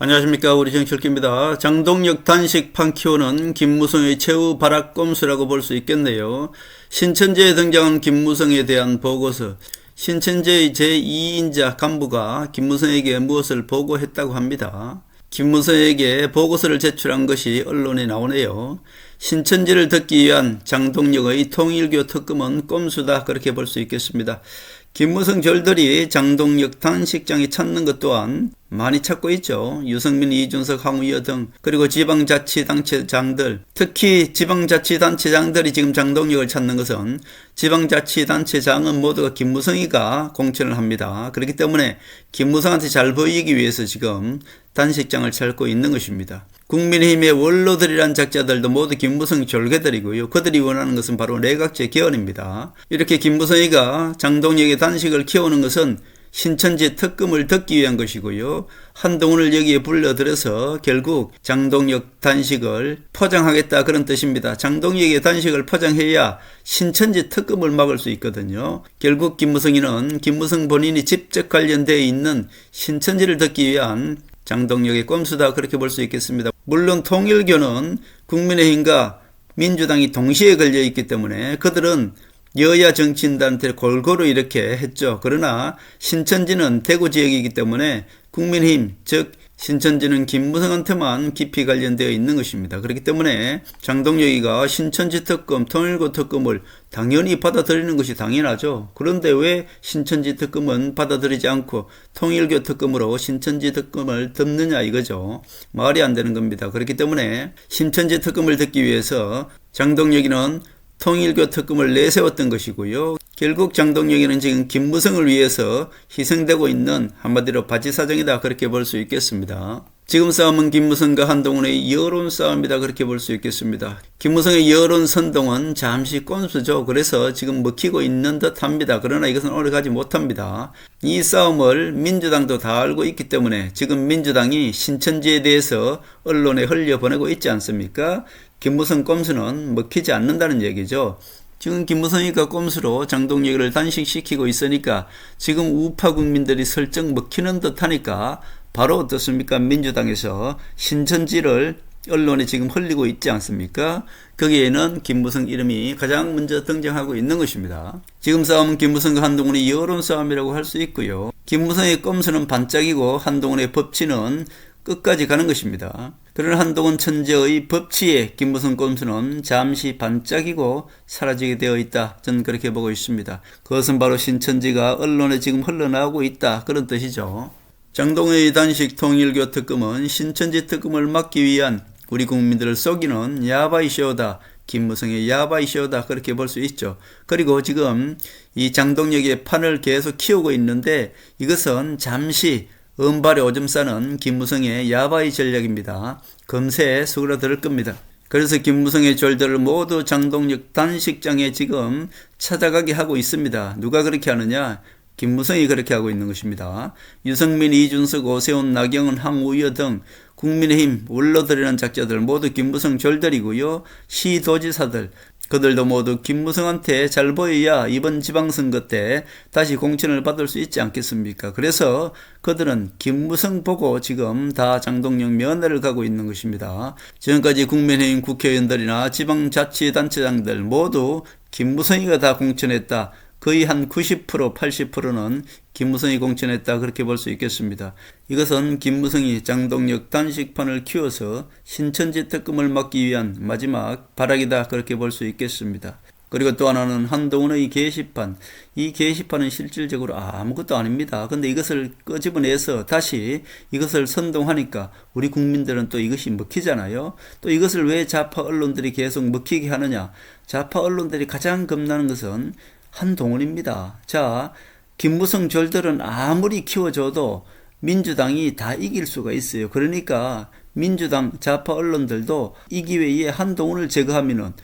안녕하십니까. 우리 정철기입니다. 장동혁 단식판 키워는 김무성의 최후 발악꼼수라고 볼 수 있겠네요. 신천지에 등장한 김무성에 대한 보고서. 신천지의 제2인자 간부가 김무성에게 무엇을 보고했다고 합니다. 김무성에게 보고서를 제출한 것이 언론에 나오네요. 신천지를 듣기 위한 장동혁의 통일교 특검은 꼼수다, 그렇게 볼 수 있겠습니다. 김무성 절들이 장동혁 단식장에 찾는 것 또한 많이 찾고 있죠. 유승민, 이준석, 황우여 등, 그리고 지방자치단체장들, 특히 지방자치단체장들이 지금 장동혁을 찾는 것은 지방자치단체장은 모두가 김무성이가 공천을 합니다. 그렇기 때문에 김무성한테 잘 보이기 위해서 지금 단식장을 찾고 있는 것입니다. 국민의힘의 원로들이란 작자들도 모두 김무성 졸개들이고요. 그들이 원하는 것은 바로 내각제 개헌입니다. 이렇게 김무성이가 장동혁의 단식을 키우는 것은 신천지 특검을 듣기 위한 것이고요. 한동훈을 여기에 불러들여서 결국 장동혁 단식을 포장하겠다, 그런 뜻입니다. 장동혁의 단식을 포장해야 신천지 특검을 막을 수 있거든요. 결국 김무성이는 김무성 본인이 직접 관련되어 있는 신천지를 듣기 위한 장동혁의 꼼수다, 그렇게 볼 수 있겠습니다. 물론 통일교는 국민의힘과 민주당이 동시에 걸려 있기 때문에 그들은 여야 정치인들한테 골고루 이렇게 했죠. 그러나 신천지는 대구 지역이기 때문에 국민의힘, 즉 신천지는 김무성한테만 깊이 관련되어 있는 것입니다. 그렇기 때문에 장동혁이가 신천지 특검, 통일교 특검을 당연히 받아들이는 것이 당연하죠. 그런데 왜 신천지 특검은 받아들이지 않고 통일교 특검으로 신천지 특검을 덮느냐 이거죠. 말이 안 되는 겁니다. 그렇기 때문에 신천지 특검을 듣기 위해서 장동혁이는 통일교 특검을 내세웠던 것이고요. 결국 장동혁이는 지금 김무성을 위해서 희생되고 있는 한마디로 바지사정이다, 그렇게 볼 수 있겠습니다. 지금 싸움은 김무성과 한동훈의 여론 싸움이다, 그렇게 볼 수 있겠습니다. 김무성의 여론 선동은 잠시 꼼수죠. 그래서 지금 먹히고 있는 듯 합니다. 그러나 이것은 오래가지 못합니다. 이 싸움을 민주당도 다 알고 있기 때문에 지금 민주당이 신천지에 대해서 언론에 흘려보내고 있지 않습니까? 김무성 꼼수는 먹히지 않는다는 얘기죠. 지금 김무성이가 꼼수로 장동혁을 단식시키고 있으니까 지금 우파 국민들이 설정 먹히는 듯 하니까 바로 어떻습니까? 민주당에서 신천지를 언론에 지금 흘리고 있지 않습니까? 거기에는 김무성 이름이 가장 먼저 등장하고 있는 것입니다. 지금 싸움은 김무성과 한동훈의 여론 싸움이라고 할 수 있고요. 김무성의 꼼수는 반짝이고 한동훈의 법치는 끝까지 가는 것입니다. 그러나 한동훈 천재의 법치에 김무성 꼼수는 잠시 반짝이고 사라지게 되어 있다. 저는 그렇게 보고 있습니다. 그것은 바로 신천지가 언론에 지금 흘러나오고 있다, 그런 뜻이죠. 장동혁의 단식 통일교 특검은 신천지 특검을 막기 위한 우리 국민들을 속이는 야바이쇼다, 김무성의 야바이쇼다, 그렇게 볼 수 있죠. 그리고 지금 이 장동혁의 판을 계속 키우고 있는데 이것은 잠시 은발에 오줌 싸는 김무성의 야바이 전략입니다. 금세 수그러들 겁니다. 그래서 김무성의 졸들을 모두 장동혁 단식장에 지금 찾아가게 하고 있습니다. 누가 그렇게 하느냐? 김무성이 그렇게 하고 있는 것입니다. 유승민, 이준석, 오세훈, 나경원, 황우여 등 국민의힘 원로들이라는 작자들 모두 김무성 졸들이고요. 시도지사들, 그들도 모두 김무성한테 잘 보여야 이번 지방선거 때 다시 공천을 받을 수 있지 않겠습니까? 그래서 그들은 김무성 보고 지금 다 장동혁 면회를 가고 있는 것입니다. 지금까지 국민의힘 국회의원들이나 지방자치단체장들 모두 김무성이가 다 공천했다. 거의 한 90%, 80%는 김무성이 공천했다, 그렇게 볼 수 있겠습니다. 이것은 김무성이 장동혁 단식판을 키워서 신천지 특검을 막기 위한 마지막 발악이다, 그렇게 볼 수 있겠습니다. 그리고 또 하나는 한동훈의 게시판. 이 게시판은 실질적으로 아무것도 아닙니다. 근데 이것을 끄집어내서 다시 이것을 선동하니까 우리 국민들은 또 이것이 먹히잖아요. 또 이것을 왜 좌파 언론들이 계속 먹히게 하느냐? 좌파 언론들이 가장 겁나는 것은 한동훈입니다. 자, 김무성 졸들은 아무리 키워줘도 민주당이 다 이길 수가 있어요. 그러니까 민주당 좌파 언론들도 이 기회에 한동훈을 제거하면은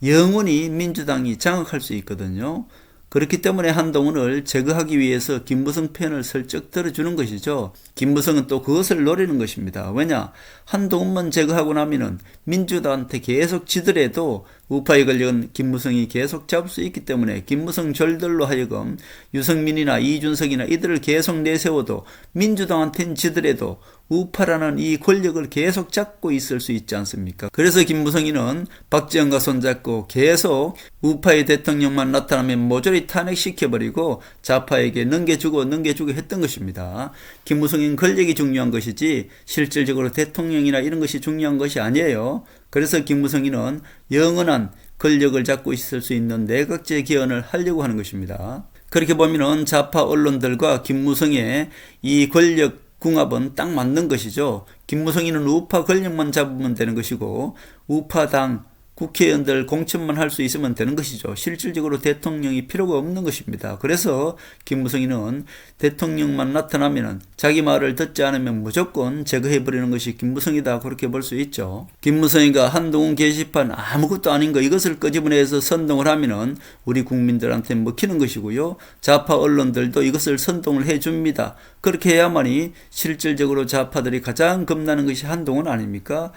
영원히 민주당이 장악할 수 있거든요. 그렇기 때문에 한동훈을 제거하기 위해서 김무성 편을 슬쩍 들어주는 것이죠. 김무성은 또 그것을 노리는 것입니다. 왜냐? 한동훈만 제거하고 나면은 민주당한테 계속 지더라도 우파의 권력은 김무성이 계속 잡을 수 있기 때문에 김무성 절들로 하여금 유승민이나 이준석이나 이들을 계속 내세워도 민주당한테는 지더라도 우파라는 이 권력을 계속 잡고 있을 수 있지 않습니까? 그래서 김무성이는 박지원과 손잡고 계속 우파의 대통령만 나타나면 모조리 탄핵시켜버리고 좌파에게 넘겨주고 했던 것입니다. 김무성인 권력이 중요한 것이지 실질적으로 대통령이나 이런 것이 중요한 것이 아니에요. 그래서 김무성이는 영원한 권력을 잡고 있을 수 있는 내각제 개헌을 하려고 하는 것입니다. 그렇게 보면은 좌파 언론들과 김무성의 이 권력 궁합은 딱 맞는 것이죠. 김무성이는 우파 권력만 잡으면 되는 것이고 우파당 국회의원들 공천만 할 수 있으면 되는 것이죠. 실질적으로 대통령이 필요가 없는 것입니다. 그래서 김무성이는 대통령만 나타나면 자기 말을 듣지 않으면 무조건 제거해버리는 것이 김무성이다, 그렇게 볼 수 있죠. 김무성이가 한동훈 게시판 아무것도 아닌 거 이것을 끄집어내서 선동을 하면은 우리 국민들한테 먹히는 것이고요. 좌파 언론들도 이것을 선동을 해줍니다. 그렇게 해야만이 실질적으로 좌파들이 가장 겁나는 것이 한동훈 아닙니까?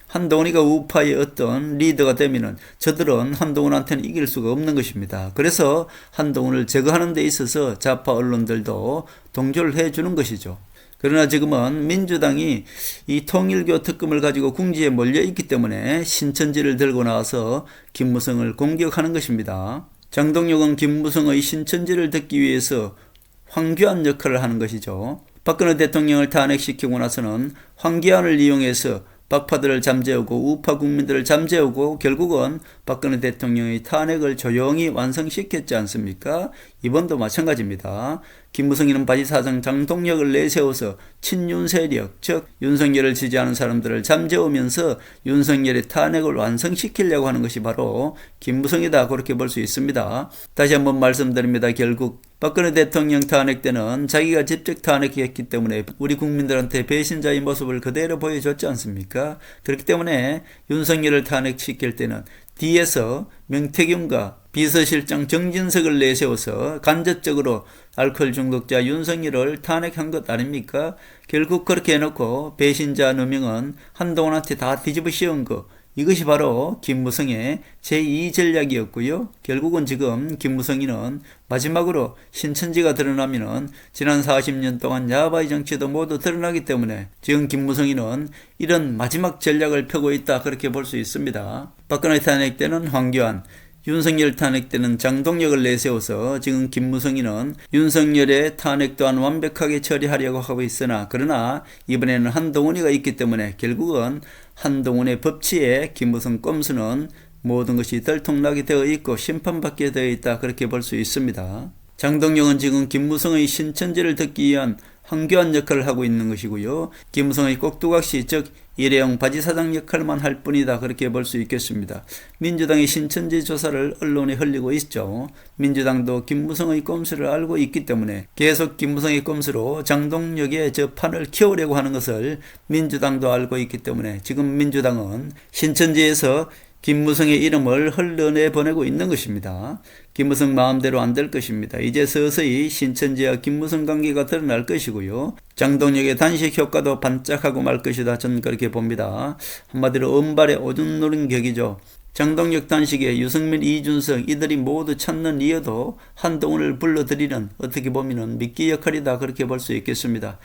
한동훈이가 우파의 어떤 리더가 되면은 저들은 한동훈한테는 이길 수가 없는 것입니다. 그래서 한동훈을 제거하는 데 있어서 좌파 언론들도 동조를 해주는 것이죠. 그러나 지금은 민주당이 이 통일교 특검을 가지고 궁지에 몰려있기 때문에 신천지를 들고 나와서 김무성을 공격하는 것입니다. 장동혁은 김무성의 신천지를 듣기 위해서 황교안 역할을 하는 것이죠. 박근혜 대통령을 탄핵시키고 나서는 황교안을 이용해서 박파들을 잠재우고 우파 국민들을 잠재우고 결국은 박근혜 대통령의 탄핵을 조용히 완성시켰지 않습니까? 이번도 마찬가지입니다. 김무성이는 바지사장 장동혁을 내세워서 친윤 세력, 즉 윤석열을 지지하는 사람들을 잠재우면서 윤석열의 탄핵을 완성시키려고 하는 것이 바로 김무성이다, 그렇게 볼 수 있습니다. 다시 한번 말씀드립니다. 결국 박근혜 대통령 탄핵 때는 자기가 직접 탄핵했기 때문에 우리 국민들한테 배신자의 모습을 그대로 보여줬지 않습니까? 그렇기 때문에 윤석열을 탄핵시킬 때는 뒤에서 명태균과 비서실장 정진석을 내세워서 간접적으로 알코올 중독자 윤석열을 탄핵한 것 아닙니까? 결국 그렇게 해놓고 배신자 누명은 한동훈한테 다 뒤집어 씌운 거, 이것이 바로 김무성의 제2 전략이었고요. 결국은 지금 김무성이는 마지막으로 신천지가 드러나면은 지난 40년 동안 야바이 정치도 모두 드러나기 때문에 지금 김무성이는 이런 마지막 전략을 펴고 있다, 그렇게 볼 수 있습니다. 박근혜 탄핵 때는 황교안, 윤석열 탄핵 때는 장동혁을 내세워서 지금 김무성이는 윤석열의 탄핵 또한 완벽하게 처리하려고 하고 있으나 그러나 이번에는 한동훈이가 있기 때문에 결국은 한동훈의 법치에 김무성 꼼수는 모든 것이 들통나게 되어 있고 심판받게 되어 있다, 그렇게 볼 수 있습니다. 장동혁은 지금 김무성의 신천지를 듣기 위한 황교안 역할을 하고 있는 것이고요. 김무성의 꼭두각시, 즉 일회용 바지사장 역할만 할 뿐이다, 그렇게 볼 수 있겠습니다. 민주당의 신천지 조사를 언론에 흘리고 있죠. 민주당도 김무성의 꼼수를 알고 있기 때문에 계속 김무성의 꼼수로 장동혁의 저 판을 키우려고 하는 것을 민주당도 알고 있기 때문에 지금 민주당은 신천지에서 김무성의 이름을 흘러내보내고 있는 것입니다. 김무성 마음대로 안 될 것입니다. 이제 서서히 신천지와 김무성 관계가 드러날 것이고요. 장동혁의 단식 효과도 반짝하고 말 것이다, 저는 그렇게 봅니다. 한마디로 은발의 오줌 누린 격이죠. 장동혁 단식에 유승민, 이준석 이들이 모두 찾는 이유도 한동훈을 불러들이는 어떻게 보면 미끼 역할이다, 그렇게 볼 수 있겠습니다.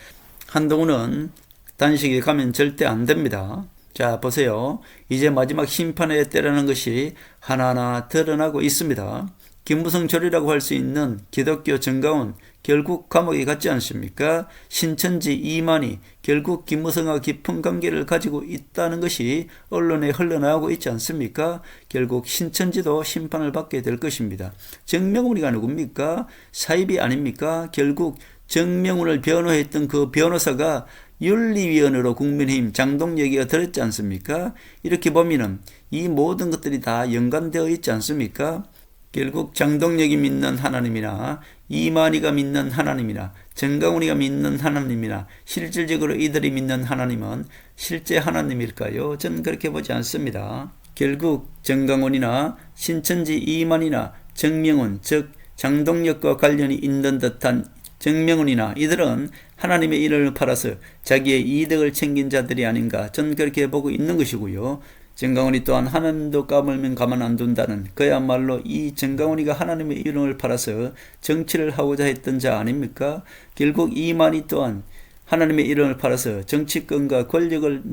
한동훈은 단식에 가면 절대 안 됩니다. 자, 보세요. 이제 마지막 심판의 때라는 것이 하나하나 드러나고 있습니다. 김무성 절이라고 할 수 있는 기독교 정가운 결국 감옥에 갔지 않습니까? 신천지 이만희 결국 김무성과 깊은 관계를 가지고 있다는 것이 언론에 흘러나오고 있지 않습니까? 결국 신천지도 심판을 받게 될 것입니다. 정명훈이가 누굽니까? 사입이 아닙니까? 결국 정명훈을 변호했던 그 변호사가 윤리위원으로 국민의힘 장동혁이가 들었지 않습니까? 이렇게 보면은 이 모든 것들이 다 연관되어 있지 않습니까? 결국 장동혁이 믿는 하나님이나 이만희가 믿는 하나님이나 정강훈이가 믿는 하나님이나 실질적으로 이들이 믿는 하나님은 실제 하나님일까요? 저는 그렇게 보지 않습니다. 결국 정강훈이나 신천지 이만희나 정명훈, 즉 장동혁과 관련이 있는 듯한 정명훈이나 이들은 하나님의 이름을 팔아서 자기의 이득을 챙긴 자들이 아닌가, 저는 그렇게 보고 있는 것이고요. 정강훈이 또한 하나님도 까불면 가만 안 둔다는 그야말로 이 정강훈이가 하나님의 이름을 팔아서 정치를 하고자 했던 자 아닙니까? 결국 이만희 또한 하나님의 이름을 팔아서 정치권과 권력을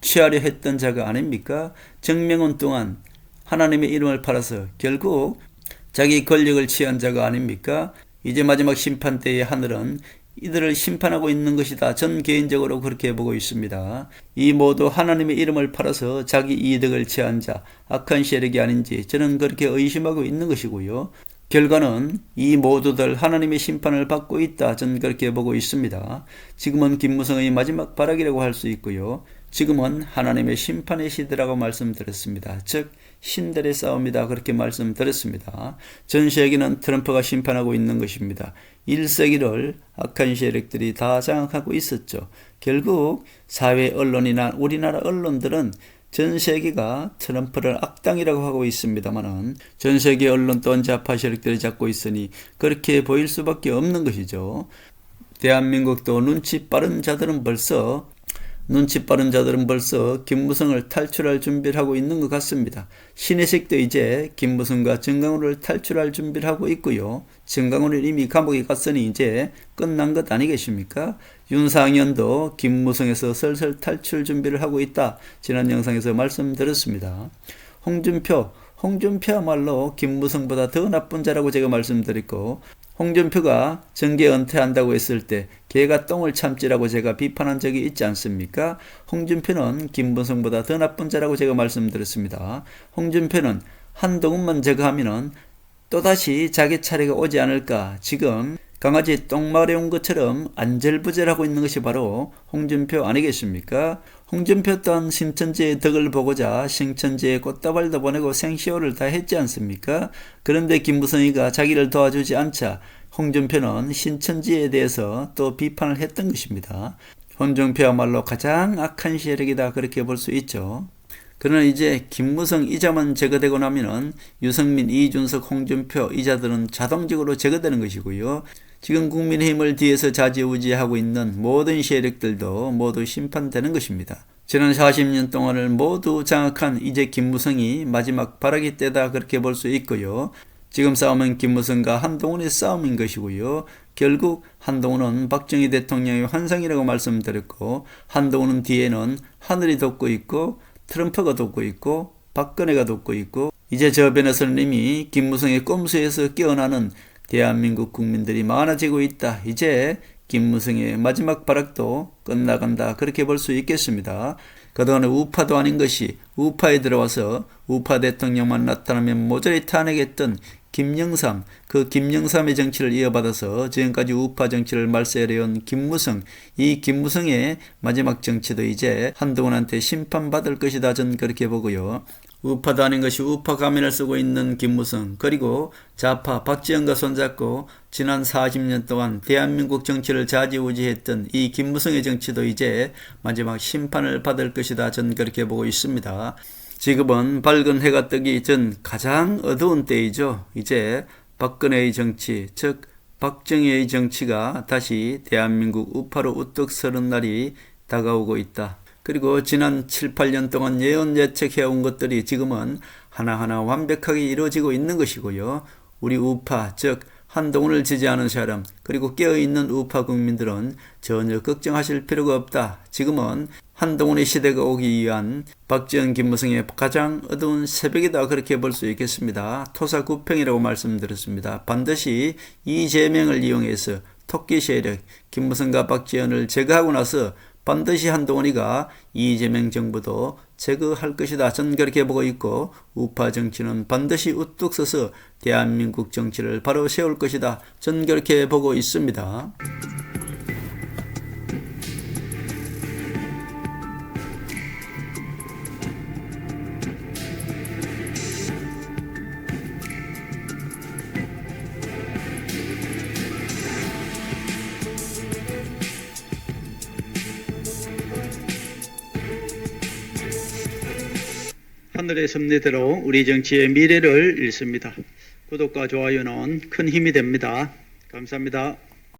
취하려 했던 자가 아닙니까? 정명훈 또한 하나님의 이름을 팔아서 결국 자기 권력을 취한 자가 아닙니까? 이제 마지막 심판 때의 하늘은 이들을 심판하고 있는 것이다. 전 개인적으로 그렇게 보고 있습니다. 이 모두 하나님의 이름을 팔아서 자기 이득을 취한 자, 악한 세력이 아닌지 저는 그렇게 의심하고 있는 것이고요. 결과는 이 모두들 하나님의 심판을 받고 있다. 저는 그렇게 보고 있습니다. 지금은 김무성의 마지막 발악이라고 할 수 있고요. 지금은 하나님의 심판의 시대라고 말씀드렸습니다. 즉 신들의 싸움이다 그렇게 말씀드렸습니다. 전 세계는 트럼프가 심판하고 있는 것입니다. 1세기를 악한 세력들이 다 장악하고 있었죠. 결국 사회 언론이나 우리나라 언론들은 전 세계가 트럼프를 악당이라고 하고 있습니다만은 전 세계 언론 또한 좌파 세력들이 잡고 있으니 그렇게 보일 수밖에 없는 것이죠. 대한민국도 눈치 빠른 자들은 벌써 김무성을 탈출할 준비를 하고 있는 것 같습니다. 신혜식도 이제 김무성과 정강훈을 탈출할 준비를 하고 있고요. 정강훈은 이미 감옥에 갔으니 이제 끝난 것 아니겠습니까? 윤상현도 김무성에서 슬슬 탈출 준비를 하고 있다. 지난 영상에서 말씀드렸습니다. 홍준표야말로 김무성보다 더 나쁜 자라고 제가 말씀드렸고 홍준표가 정계 은퇴한다고 했을 때 개가 똥을 참지라고 제가 비판한 적이 있지 않습니까? 홍준표는 김무성보다 더 나쁜 자라고 제가 말씀드렸습니다. 홍준표는 한동훈만 제거하면은 또다시 자기 차례가 오지 않을까. 지금 강아지 똥마을에 온 것처럼 안절부절하고 있는 것이 바로 홍준표 아니겠습니까? 홍준표 또한 신천지의 덕을 보고자 신천지에 꽃다발도 보내고 생시호를 다 했지 않습니까? 그런데 김무성이가 자기를 도와주지 않자 홍준표는 신천지에 대해서 또 비판을 했던 것입니다. 홍준표야말로 가장 악한 세력이다 그렇게 볼 수 있죠. 그러나 이제 김무성 이자만 제거되고 나면은 유승민, 이준석, 홍준표 이자들은 자동적으로 제거되는 것이고요. 지금 국민의힘을 뒤에서 좌지우지하고 있는 모든 세력들도 모두 심판되는 것입니다. 지난 40년 동안을 모두 장악한 이제 김무성이 마지막 발악의 때다 그렇게 볼 수 있고요. 지금 싸움은 김무성과 한동훈의 싸움인 것이고요. 결국 한동훈은 박정희 대통령의 환상이라고 말씀드렸고 한동훈은 뒤에는 하늘이 돕고 있고 트럼프가 돕고 있고 박근혜가 돕고 있고 이제 저변에서는 이미 김무성의 꼼수에서 깨어나는 대한민국 국민들이 많아지고 있다. 이제 김무성의 마지막 발악도 끝나간다. 그렇게 볼 수 있겠습니다. 그동안 우파도 아닌 것이 우파에 들어와서 우파 대통령만 나타나면 모조리 탄핵했던 김영삼, 그 김영삼의 정치를 이어받아서 지금까지 우파 정치를 말세해온 김무성, 이 김무성의 마지막 정치도 이제 한동훈한테 심판받을 것이다. 전 그렇게 보고요. 우파도 아닌 것이 우파 가면을 쓰고 있는 김무성, 그리고 좌파 박지원과 손잡고 지난 40년 동안 대한민국 정치를 좌지우지했던 이 김무성의 정치도 이제 마지막 심판을 받을 것이다. 전 그렇게 보고 있습니다. 지금은 밝은 해가 뜨기 전 가장 어두운 때이죠. 이제 박근혜의 정치, 즉 박정희의 정치가 다시 대한민국 우파로 우뚝 서는 날이 다가오고 있다. 그리고 지난 7, 8년 동안 예언 예측해온 것들이 지금은 하나하나 완벽하게 이루어지고 있는 것이고요. 우리 우파, 즉 한동훈을 지지하는 사람, 그리고 깨어있는 우파 국민들은 전혀 걱정하실 필요가 없다. 지금은 한동훈의 시대가 오기 위한 박지원, 김무성의 가장 어두운 새벽이다. 그렇게 볼 수 있겠습니다. 토사구팽이라고 말씀드렸습니다. 반드시 이재명을 이용해서 토끼 세력, 김무성과 박지원을 제거하고 나서 반드시 한동훈이가 이재명 정부도 제거할 것이다. 저는 그렇게 보고 있고 우파 정치는 반드시 우뚝 서서 대한민국 정치를 바로 세울 것이다. 저는 그렇게 보고 있습니다. 하늘의 섭리대로 우리 정치의 미래를 읽습니다. 구독과 좋아요는 큰 힘이 됩니다. 감사합니다.